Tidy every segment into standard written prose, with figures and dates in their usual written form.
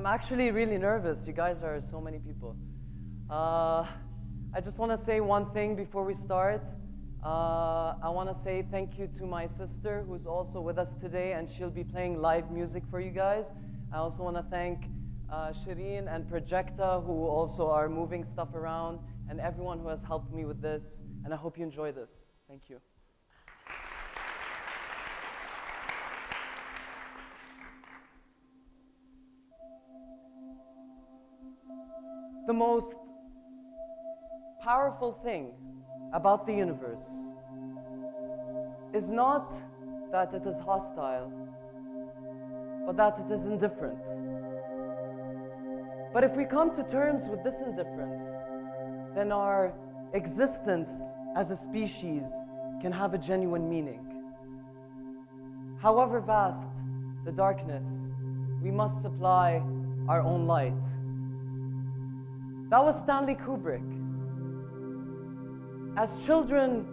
I'm actually really nervous. You guys are so many people. I just want to say one thing before we start. I want to say thank you to my sister who's also with us today, and she'll be playing live music for you guys. I also want to thank Shireen and Projecta, who also are moving stuff around, and everyone who has helped me with this. And I hope you enjoy this. Thank you. The most powerful thing about the universe is not that it is hostile, but that it is indifferent. But if we come to terms with this indifference, then our existence as a species can have a genuine meaning. However vast the darkness, we must supply our own light. That was Stanley Kubrick. As children,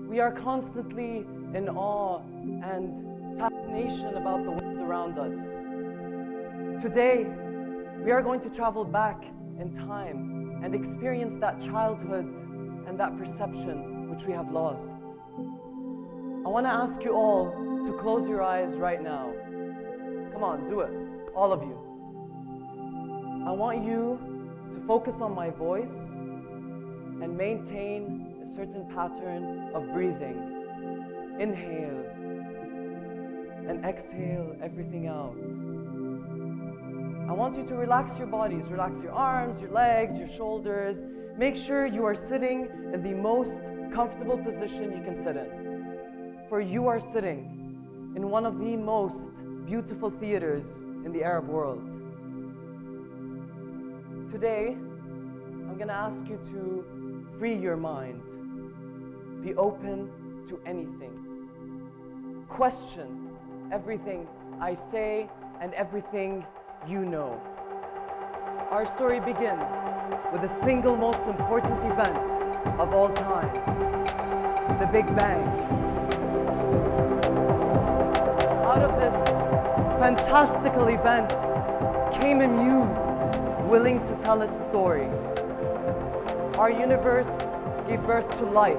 we are constantly in awe and fascination about the world around us. Today, we are going to travel back in time and experience that childhood and that perception which we have lost. I want to ask you all to close your eyes right now. Come on, do it, all of you. I want you to focus on my voice and maintain a certain pattern of breathing. Inhale and exhale everything out. I want you to relax your bodies, relax your arms, your legs, your shoulders. Make sure you are sitting in the most comfortable position you can sit in. For you are sitting in one of the most beautiful theaters in the Arab world. Today, I'm going to ask you to free your mind. Be open to anything. Question everything I say and everything you know. Our story begins with the single most important event of all time, the Big Bang. Out of this fantastical event came a muse willing to tell its story. Our universe gave birth to light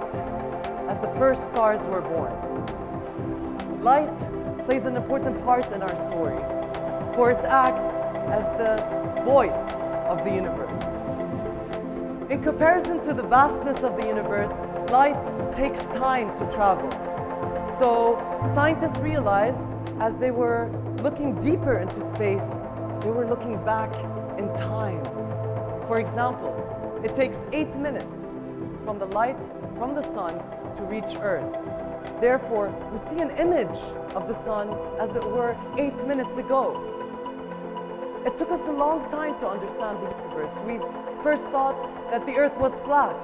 as the first stars were born. Light plays an important part in our story, for it acts as the voice of the universe. In comparison to the vastness of the universe, light takes time to travel. So scientists realized as they were looking deeper into space, they were looking back in time. For example, it takes 8 minutes from the light from the sun to reach Earth. Therefore, we see an image of the sun as it were 8 minutes ago. It took us a long time to understand the universe. We first thought that the Earth was flat,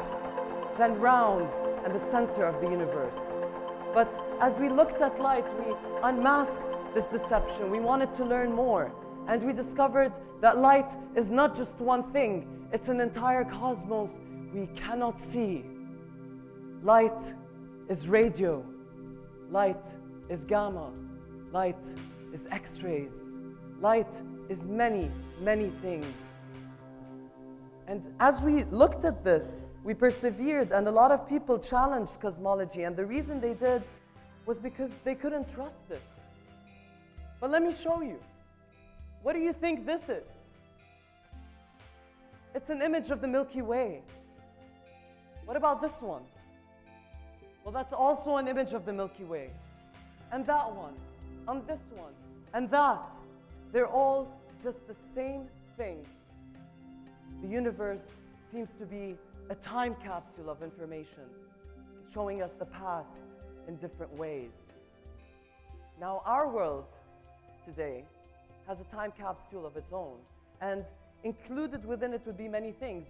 then round and the center of the universe. But as we looked at light, we unmasked this deception. We wanted to learn more. And we discovered that light is not just one thing, it's an entire cosmos we cannot see. Light is radio, light is gamma, light is X-rays, light is many, many things. And as we looked at this, we persevered, and a lot of people challenged cosmology, and the reason they did was because they couldn't trust it. But let me show you. What do you think this is? It's an image of the Milky Way. What about this one? Well, that's also an image of the Milky Way. And that one, and this one, and that. They're all just the same thing. The universe seems to be a time capsule of information, showing us the past in different ways. Now, our world today has a time capsule of its own, and included within it would be many things: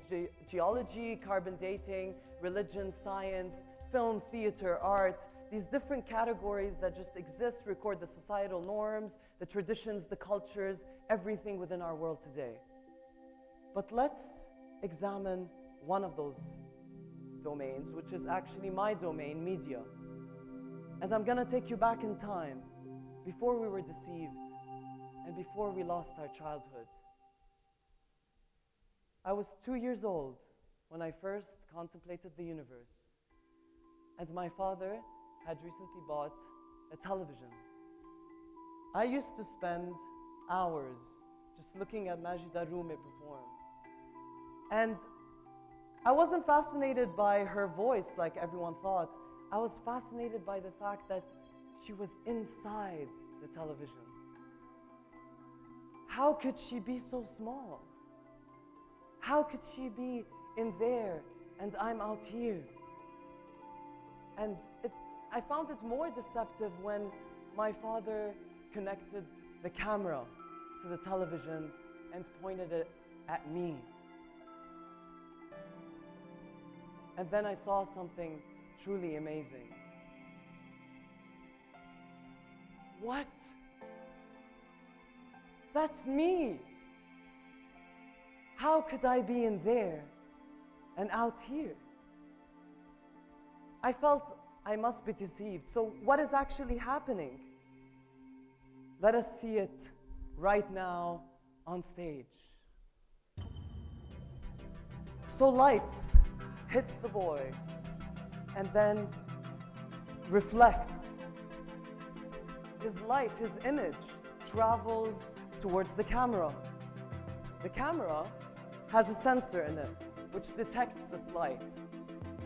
geology, carbon dating, religion, science, film, theater, art, these different categories that just exist, record the societal norms, the traditions, the cultures, everything within our world today. But let's examine one of those domains, which is actually my domain, media. And I'm gonna take you back in time, before we were deceived, and before we lost our childhood. I was 2 years old when I first contemplated the universe, and my father had recently bought a television. I used to spend hours just looking at Majida Rumi perform. And I wasn't fascinated by her voice like everyone thought. I was fascinated by the fact that she was inside the television. How could she be so small? How could she be in there and I'm out here? And I found it more deceptive when my father connected the camera to the television and pointed it at me. And then I saw something truly amazing. What? That's me. How could I be in there and out here? I felt I must be deceived. So what is actually happening? Let us see it right now on stage. So light hits the boy and then reflects. His light, his image, travels towards the camera. The camera has a sensor in it which detects this light,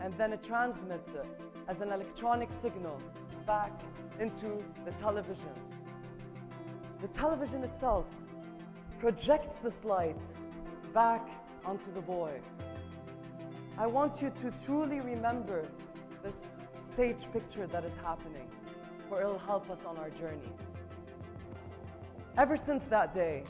and then it transmits it as an electronic signal back into the television. The television itself projects this light back onto the boy. I want you to truly remember this stage picture that is happening, for it'll help us on our journey. Ever since that day,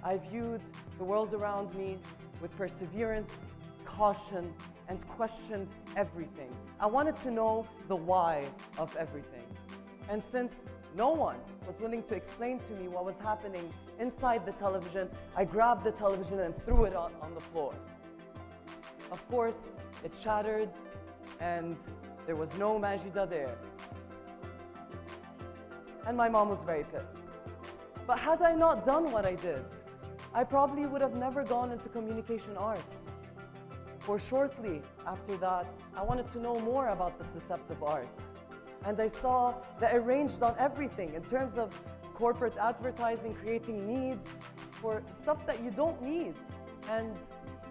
I viewed the world around me with perseverance, caution, and questioned everything. I wanted to know the why of everything. And since no one was willing to explain to me what was happening inside the television, I grabbed the television and threw it on the floor. Of course, it shattered and there was no Majida there. And my mom was very pissed. But had I not done what I did, I probably would have never gone into communication arts. For shortly after that, I wanted to know more about this deceptive art. And I saw that it ranged on everything in terms of corporate advertising, creating needs for stuff that you don't need, and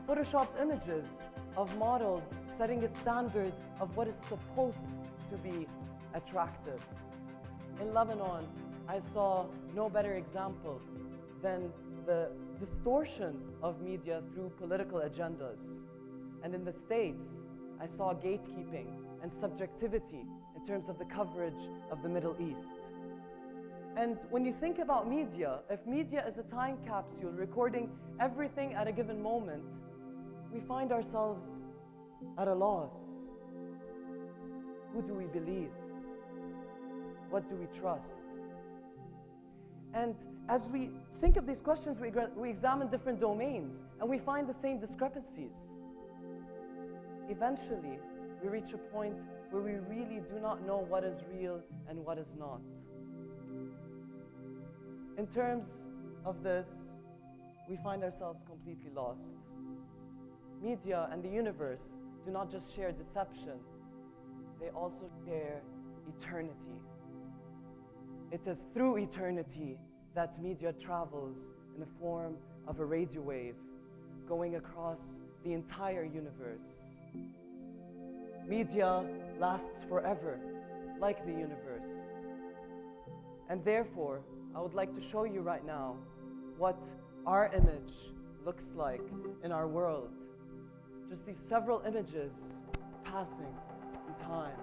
photoshopped images of models setting a standard of what is supposed to be attractive. In Lebanon, I saw no better example than the distortion of media through political agendas. And in the States, I saw gatekeeping and subjectivity in terms of the coverage of the Middle East. And when you think about media, if media is a time capsule recording everything at a given moment, we find ourselves at a loss. Who do we believe? What do we trust? And as we think of these questions, we examine different domains, and we find the same discrepancies. Eventually, we reach a point where we really do not know what is real and what is not. In terms of this, we find ourselves completely lost. Media and the universe do not just share deception, they also share eternity. It is through eternity that media travels in the form of a radio wave going across the entire universe. Media lasts forever, like the universe. And therefore, I would like to show you right now what our image looks like in our world. Just these several images passing in time.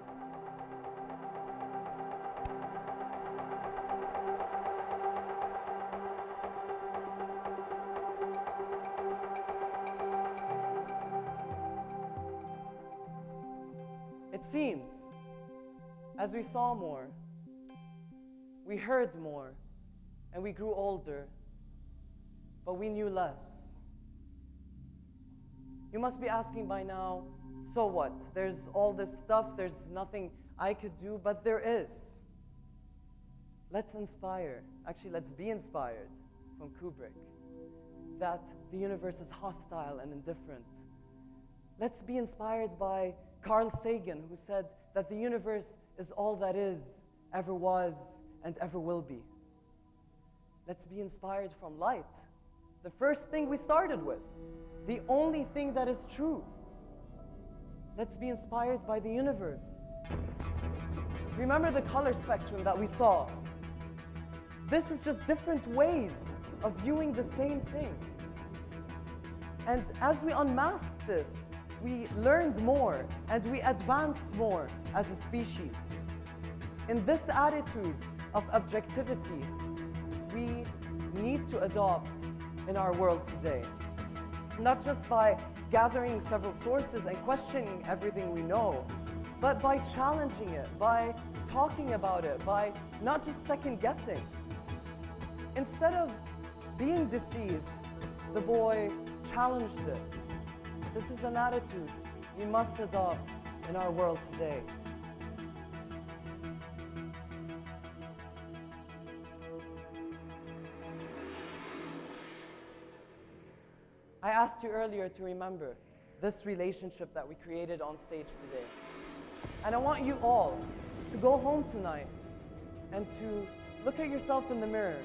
It seems, as we saw more, we heard more, and we grew older, but we knew less. You must be asking by now, so what? There's all this stuff, there's nothing I could do, but there is. Let's inspire. Actually, let's be inspired from Kubrick. that the universe is hostile and indifferent. Let's be inspired by Carl Sagan, who said that the universe is all that is, ever was, and ever will be. Let's be inspired from light, the first thing we started with, the only thing that is true. Let's be inspired by the universe. Remember the color spectrum that we saw? This is just different ways of viewing the same thing. And as we unmasked this, we learned more and we advanced more as a species. In this attitude of objectivity, we need to adopt in our world today. Not just by gathering several sources and questioning everything we know, but by challenging it, by talking about it, by not just second guessing. Instead of being deceived, the boy challenged it. This is an attitude we must adopt in our world today. I asked you earlier to remember this relationship that we created on stage today. And I want you all to go home tonight and to look at yourself in the mirror.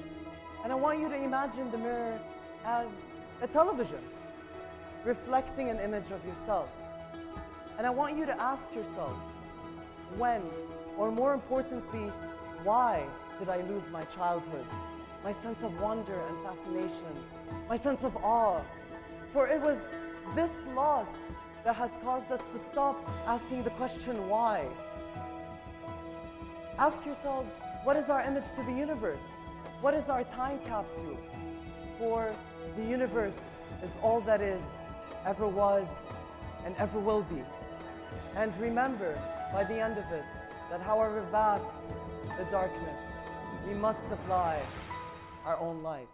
And I want you to imagine the mirror as a television, reflecting an image of yourself. And I want you to ask yourself, when, or more importantly, why did I lose my childhood? My sense of wonder and fascination, my sense of awe. For it was this loss that has caused us to stop asking the question, why? Ask yourselves, what is our image to the universe? What is our time capsule? For the universe is all that is, ever was, and ever will be. And remember, by the end of it, that however vast the darkness, we must supply our own light.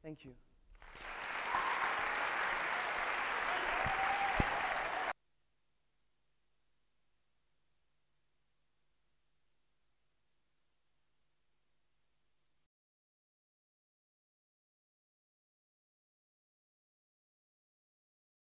Thank you.